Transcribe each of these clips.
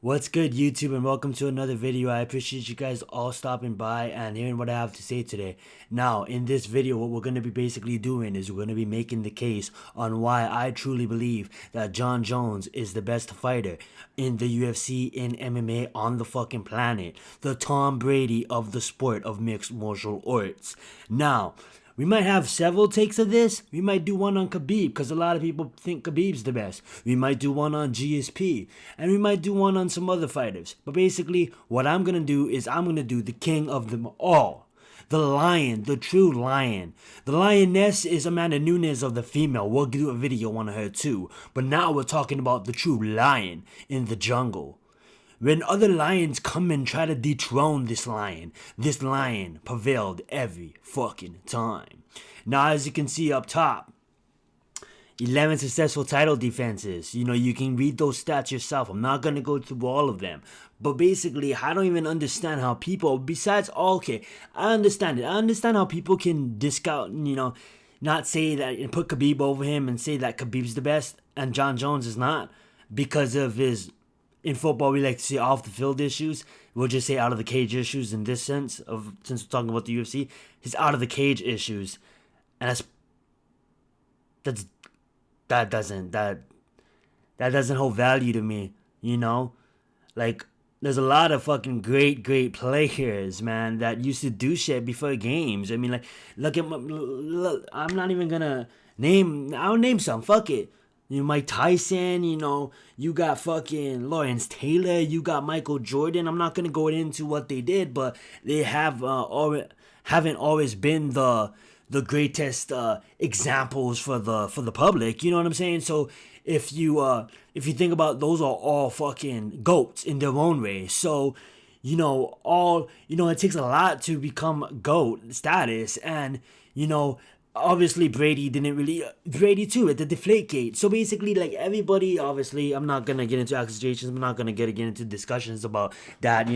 What's good, YouTube, and welcome to another video. I appreciate you guys all stopping by and hearing what I have to say today. Now, in this video, what we're going to be basically doing is we're going to be making the case on why I truly believe that Jon Jones is the best fighter in the UFC, in MMA, on the fucking planet. The Tom Brady of the sport of mixed martial arts. Now, we might have several takes of this. We might do one on Khabib because a lot of people think Khabib's the best. We might do one on GSP. And we might do one on some other fighters. But basically, what I'm going to do is I'm going to do the king of them all. The lion, the true lion. The lioness is Amanda Nunes of the female. We'll do a video on her too. But now we're talking about the true lion in the jungle. When other lions come and try to dethrone this lion prevailed every fucking time. Now, as you can see up top, 11 successful title defenses. You can read those stats yourself. I'm not going to go through all of them. But basically, I don't even understand how people, besides, okay, I understand it. I understand how people can discount, not say that and put Khabib over him and say that Khabib's the best and Jon Jones is not because of his, in football, we like to say off the field issues. We'll just say out of the cage issues in this sense of, since we're talking about the UFC, his out of the cage issues. And that doesn't hold value to me, Like, there's a lot of fucking great players, man, that used to do shit before games. I mean, like, look, I'm not even gonna I'll name some, fuck it. Mike Tyson, you got fucking Lawrence Taylor, you got Michael Jordan. I'm not gonna go into what they did, but they haven't always been the greatest examples for the public. You know what I'm saying? So if you think about, those are all fucking GOATs in their own way. So it takes a lot to become GOAT status, and obviously Brady too at the Deflategate. So basically, like, everybody, obviously, I'm not gonna get into accusations, I'm not gonna get into discussions about that,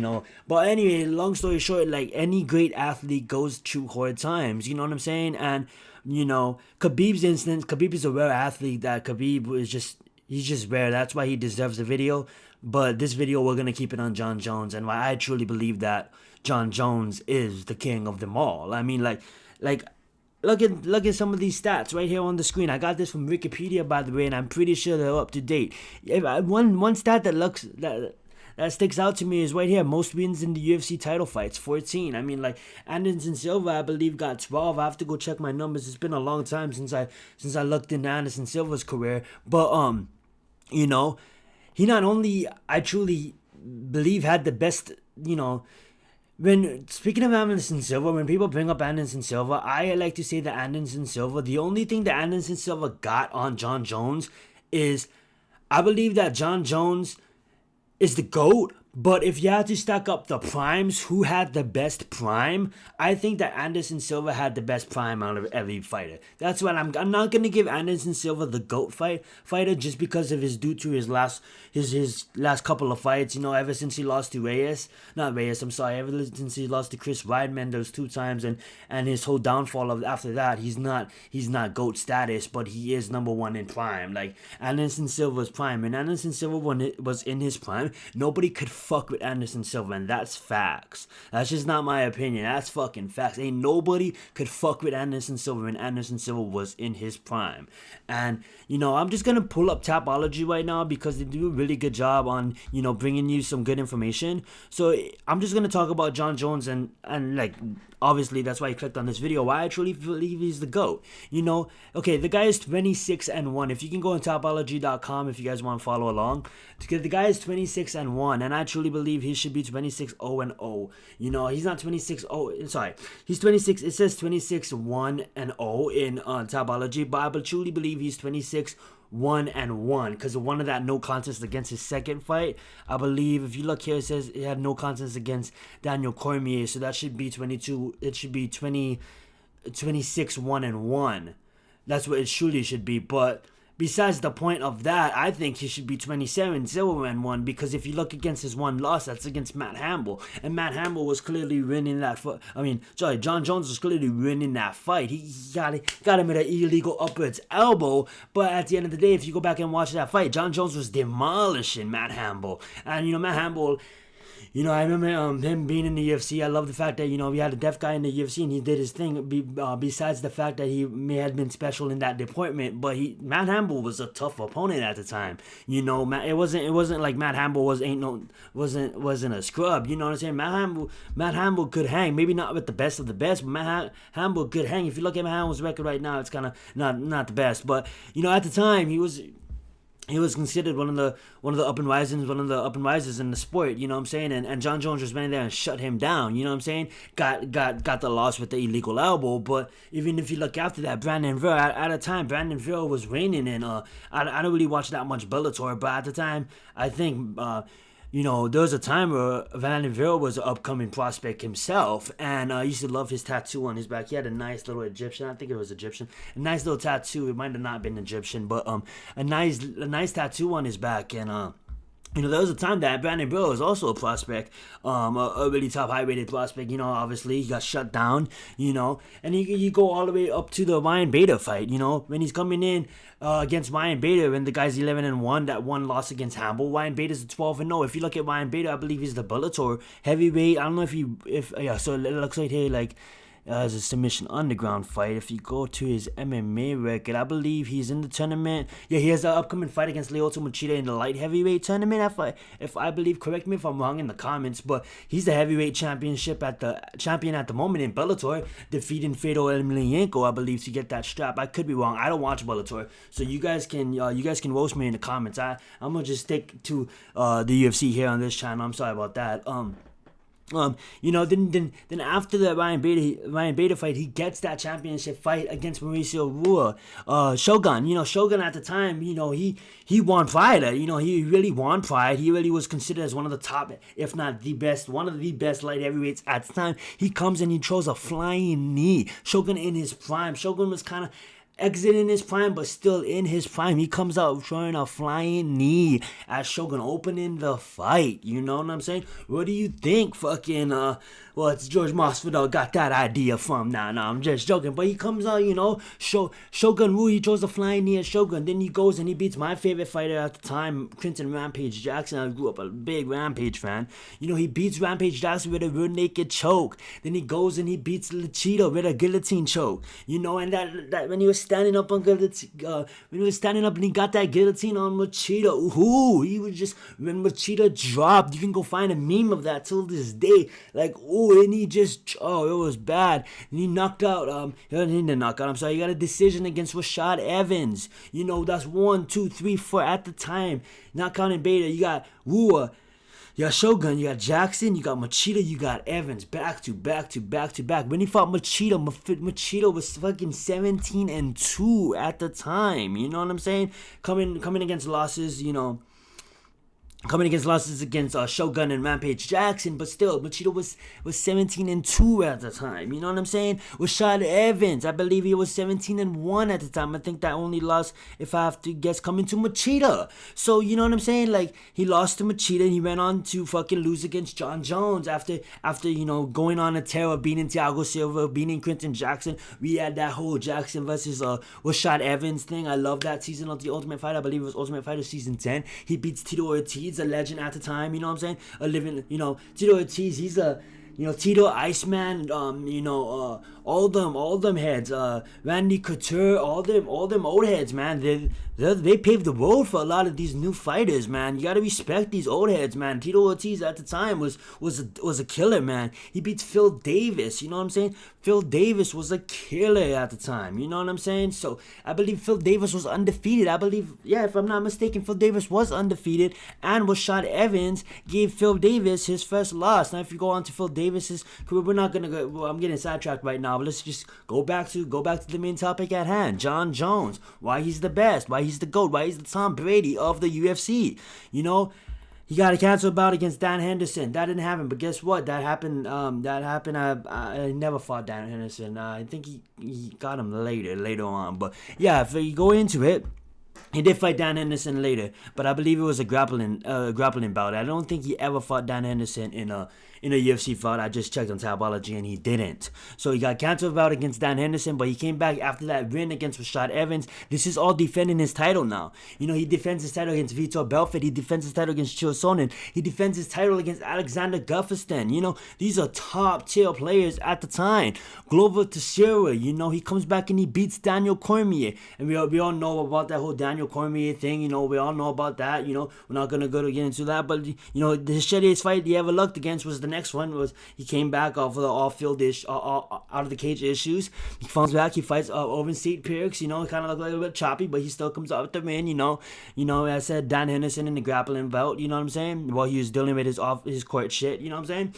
but anyway, long story short, like, any great athlete goes through hard times, you know what I'm saying? And Khabib's instance, Khabib is a rare athlete. That Khabib is he's just rare. That's why he deserves a video. But this video, we're gonna keep it on Jon Jones, and why I truly believe that Jon Jones is the king of them all. I mean, like look at some of these stats right here on the screen. I got this from Wikipedia, by the way, and I'm pretty sure they're up to date. One stat that sticks out to me is right here: most wins in the UFC title fights, 14. I mean, like, Anderson Silva, I believe, got 12. I have to go check my numbers. It's been a long time since I looked into Anderson Silva's career, but he not only, I truly believe, had the best, when speaking of Anderson Silva, when people bring up Anderson Silva, I like to say that Anderson Silva, the only thing that Anderson Silva got on Jon Jones is, I believe that Jon Jones is the GOAT. But if you had to stack up the primes, who had the best prime, I think that Anderson Silva had the best prime out of every fighter. That's what I'm not gonna give Anderson Silva the GOAT fighter just because of his last couple of fights. Ever since he lost to ever since he lost to Chris Weidman those 2 times, and his whole downfall after that, he's not GOAT status, but he is number 1 in prime. Like, Anderson Silva's prime, and Anderson Silva, when it was in his prime, nobody could fuck with Anderson Silva, and that's facts. That's just not my opinion. That's fucking facts. Ain't nobody could fuck with Anderson Silva when Anderson Silva was in his prime. And I'm just gonna pull up Tapology right now because they do a really good job on bringing you some good information. So I'm just gonna talk about Jon Jones, and like, obviously that's why I clicked on this video, why I truly believe he's the GOAT. Okay, the guy is 26-1. If you can go on Tapology.com if you guys want to follow along. The guy is 26-1, and I truly believe he should be 26-0-0. He's not 26-0. Sorry, he's 26. It says 26-1-0 in Tapology, but I truly believe he's 26-1-1 because of one of that no contest against his second fight. I believe if you look here, it says he had no contest against Daniel Cormier, so that should be 22. It should be 26-1-1. That's what it truly should be. But besides the point of that, I think he should be 27-0-1 because if you look against his one loss, that's against Matt Hamill, and Matt Hamill was clearly winning that fight. Jon Jones was clearly winning that fight. He got him with an illegal upwards elbow, but at the end of the day, if you go back and watch that fight, Jon Jones was demolishing Matt Hamill, and Matt Hamill. I remember him being in the UFC. I love the fact that, we had a deaf guy in the UFC and he did his thing. Besides the fact that he may have been special in that department, but Matt Hamill was a tough opponent at the time. It wasn't like Matt Hamill wasn't a scrub. You know what I'm saying? Matt Hamill could hang. Maybe not with the best of the best, but Matt Hamill could hang. If you look at Matt Hamill's record right now, it's kind of not the best. But at the time he was considered one of the up and risers in the sport, you know what I'm saying? And Jon Jones just went in there and shut him down, you know what I'm saying? Got the loss with the illegal elbow, but even if you look after that, Brandon Vera, at a time, Brandon Vera was reigning, and I don't really watch that much Bellator, but at the time, I think there was a time where Brandon Vera was an upcoming prospect himself, and I used to love his tattoo on his back. He had a nice little Egyptian, I think it was Egyptian, a nice little tattoo. It might have not been Egyptian, but a nice tattoo on his back, and there was a time that Brandon Vera was also a prospect, a really top high-rated prospect. Obviously he got shut down, and you go all the way up to the Ryan Bader fight. When he's coming in against Ryan Bader, and the guy's 11-1, that one loss against Hamill. Ryan Bader's 12-0. If you look at Ryan Bader, I believe he's the Bellator heavyweight. I don't know so it looks like here as a submission underground fight. If you go to his MMA record, I believe he's in the tournament. Yeah, he has an upcoming fight against Lyoto Machida in the light heavyweight tournament. If I believe, correct me if I'm wrong in the comments, but he's the heavyweight champion at the moment in Bellator, defeating Fedor Emelianenko, I believe, to get that strap. I could be wrong. I don't watch Bellator, so you guys can roast me in the comments. I'm gonna just stick to the UFC here on this channel. I'm sorry about that. Then after the Ryan Bader fight, he gets that championship fight against Mauricio Rua. Shogun, Shogun at the time, he won pride. He really won pride. He really was considered as one of the top, if not the best, one of the best light heavyweights at the time. He comes and he throws a flying knee. Shogun in his prime. Shogun was kind of exiting his prime, but still in his prime. He comes out throwing a flying knee as Shogun opening the fight. You know what I'm saying? What do you think it's George Masvidal got that idea from? Nah, I'm just joking. But he comes out, Shogun Rua, he throws a flying knee at Shogun. Then he goes and he beats my favorite fighter at the time, Quinton Rampage Jackson. I grew up a big Rampage fan. He beats Rampage Jackson with a rear naked choke. Then he goes and he beats Lachito with a guillotine choke. And that when he was standing up on when he was standing up and he got that guillotine on Machida, he was just, when Machida dropped, you can go find a meme of that till this day, and he just, it was bad. And he knocked out, he didn't knock out, I'm sorry, he got a decision against Rashad Evans. That's 1, 2, 3, 4 at the time, not counting Bader. You got Rua, you got Shogun, you got Jackson, you got Machida, you got Evans, back to back to back to back. When he fought Machida was fucking 17-2 at the time. You know what I'm saying? Coming against losses, against Shogun and Rampage Jackson, but still, Machida was 17-2 at the time. You know what I'm saying? Rashad Evans, I believe he was 17-1 at the time. I think that only lost, if I have to guess, coming to Machida. So you know what I'm saying? He lost to Machida and he went on to fucking lose against Jon Jones after going on a tear of beating Thiago Silva, beating Quinton Jackson. We had that whole Jackson versus Rashad Evans thing. I love that season of The Ultimate Fighter. I believe it was Ultimate Fighter season 10. He beats Tito Ortiz, a legend at the time, you know what I'm saying? A living, Tito Ortiz, he's a, Tito Iceman, all them heads, Randy Couture, all them old heads, man. They paved the road for a lot of these new fighters, man. You gotta respect these old heads, man. Tito Ortiz at the time was a killer, man. He beats Phil Davis, you know what I'm saying? Phil Davis was a killer at the time, you know what I'm saying? So I believe Phil Davis was undefeated. I believe, if I'm not mistaken, Phil Davis was undefeated, and Rashad Evans gave Phil Davis his first loss. Now, if you go on to Phil Davis's career, we're not gonna go. Well, I'm getting sidetracked right now, but let's just go back to the main topic at hand. Jon Jones, why he's the best, why he's the GOAT, why he's the Tom Brady of the UFC. He got a cancel bout against Dan Henderson. That didn't happen, but guess what? That happened. I never fought Dan Henderson. I think he got him later on. But yeah, if you go into it, He did fight Dan Henderson later, but I believe it was a grappling bout. I don't think he ever fought Dan Henderson in a UFC fight. I just checked on Tapology and he didn't. So he got canceled bout against Dan Henderson, but he came back after that win against Rashad Evans. This is all defending his title now. You know, he defends his title against Vitor Belfort. He defends his title against Chael Sonnen. He defends his title against Alexander Gustafsson. You know, these are top tier players at the time. Glover Teixeira, you know, he comes back and he beats Daniel Cormier. And we all know about that whole Daniel Cormier thing. You know, we all know about that. You know, we're not gonna get into that, but you know, the shittiest fight he ever looked against was the next one. Was he came back off of the off-field out of the cage issues. He comes back, he fights Owen St. Pierce. You know, kind of look like a little bit choppy, but he still comes out with the win. You know, I said Dan Henderson in the grappling bout. You know what I'm saying? While he was dealing with his court shit. You know what I'm saying?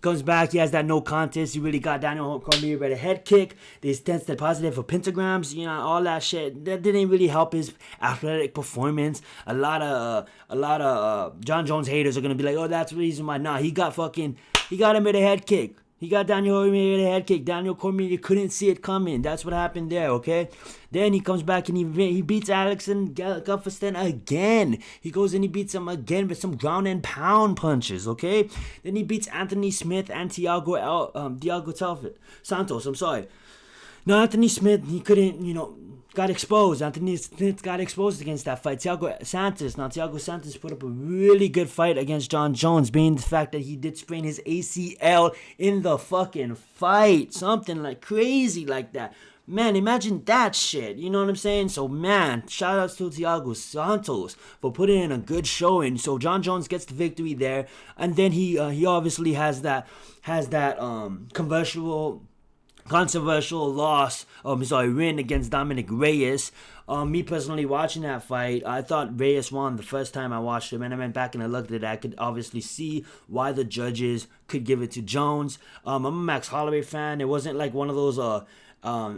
Comes back, he has that no contest. He really got Daniel Cormier by the head kick. They tested positive for pentagrams, you know, all that shit. That didn't really help his athletic performance. A lot of Jon Jones haters are gonna be like, oh, that's the reason why. Nah, he got him with a head kick. He got Daniel Cormier with a head kick. Daniel Cormier couldn't see it coming. That's what happened there, okay? Then he comes back and he beats Alexander Gustafsson again. He goes and he beats him again with some ground and pound punches, okay? Then he beats Anthony Smith and Thiago Santos. I'm sorry. No, Anthony Smith, he couldn't, you know, got exposed. Anthony Smith got exposed against that fight. Thiago Santos put up a really good fight against Jon Jones, being the fact that he did sprain his ACL in the fucking fight. Something like crazy like that. Man, imagine that shit. You know what I'm saying? So, man, shout outs to Thiago Santos for putting in a good showing. So, Jon Jones gets the victory there. And then he obviously has that controversial win against Dominic Reyes. Me personally watching that fight, I thought Reyes won the first time I watched him, and I went back and I looked at it. I could obviously see why the judges could give it to Jones. I'm a Max Holloway fan. It wasn't like one of those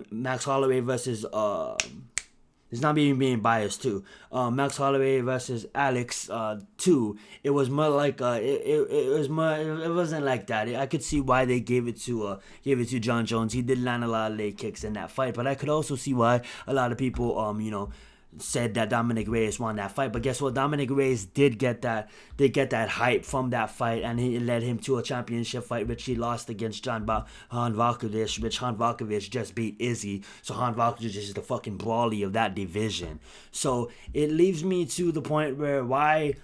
Max Holloway versus it's not being biased too. Max Holloway versus Alex 2. It was more like it wasn't like that. I could see why they gave it to Jon Jones. He did land a lot of leg kicks in that fight, but I could also see why a lot of people said that Dominic Reyes won that fight. But guess what? Dominic Reyes did get that hype from that fight, and it led him to a championship fight, which he lost against Han Valkovich, which Han Valkovich just beat Izzy. So Han Valkovich is the fucking brawly of that division. So it leaves me to the point where why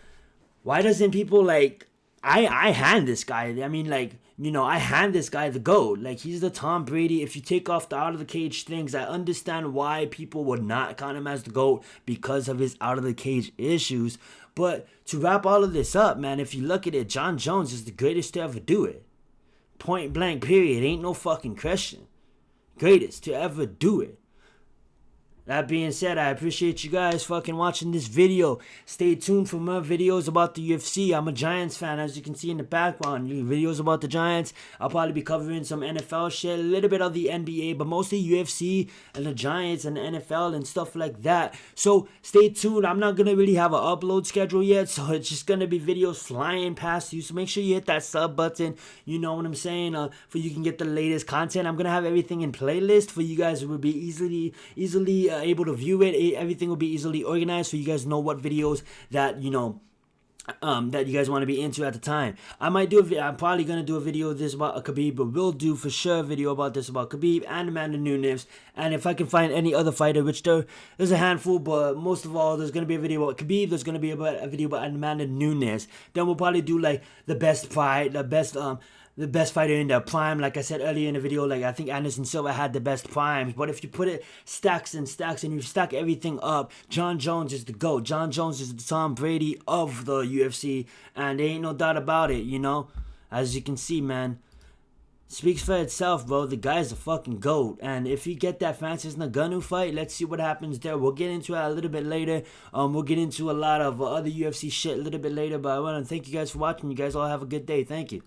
doesn't people like I hand this guy. I mean, like, you know, I hand this guy the GOAT. Like, he's the Tom Brady. If you take off the out of the cage things, I understand why people would not count him as the GOAT because of his out of the cage issues. But to wrap all of this up, man, if you look at it, Jon Jones is the greatest to ever do it. Point blank, period. Ain't no fucking question. Greatest to ever do it. That being said, I appreciate you guys fucking watching this video. Stay tuned for more videos about the UFC. I'm a Giants fan, as you can see in the background. Videos about the Giants. I'll probably be covering some NFL shit, a little bit of the NBA, but mostly UFC and the Giants and the NFL and stuff like that. So stay tuned. I'm not going to really have an upload schedule yet, so it's just going to be videos flying past you. So make sure you hit that sub button. You know what I'm saying? For you can get the latest content. I'm going to have everything in playlist for you guys who will be easily able to view it. Everything will be easily organized so you guys know what videos that that you guys want to be into at the time. I'm probably gonna do a video of this about Khabib, but we'll do for sure a video about this about Khabib and Amanda Nunes. And if I can find any other fighter, which there's a handful, but most of all, there's gonna be a video about Khabib. There's gonna be a video about Amanda Nunes. Then we'll probably do like the best fighter in their prime. Like I said earlier in the video, like I think Anderson Silva had the best primes. But if you put it stacks and stacks and you stack everything up, Jon Jones is the GOAT. Jon Jones is the Tom Brady of the UFC. And there ain't no doubt about it, you know. As you can see, man. Speaks for itself, bro. The guy's a fucking GOAT. And if you get that Francis Ngannou fight, let's see what happens there. We'll get into it a little bit later. We'll get into a lot of other UFC shit a little bit later. But I want to thank you guys for watching. You guys all have a good day. Thank you.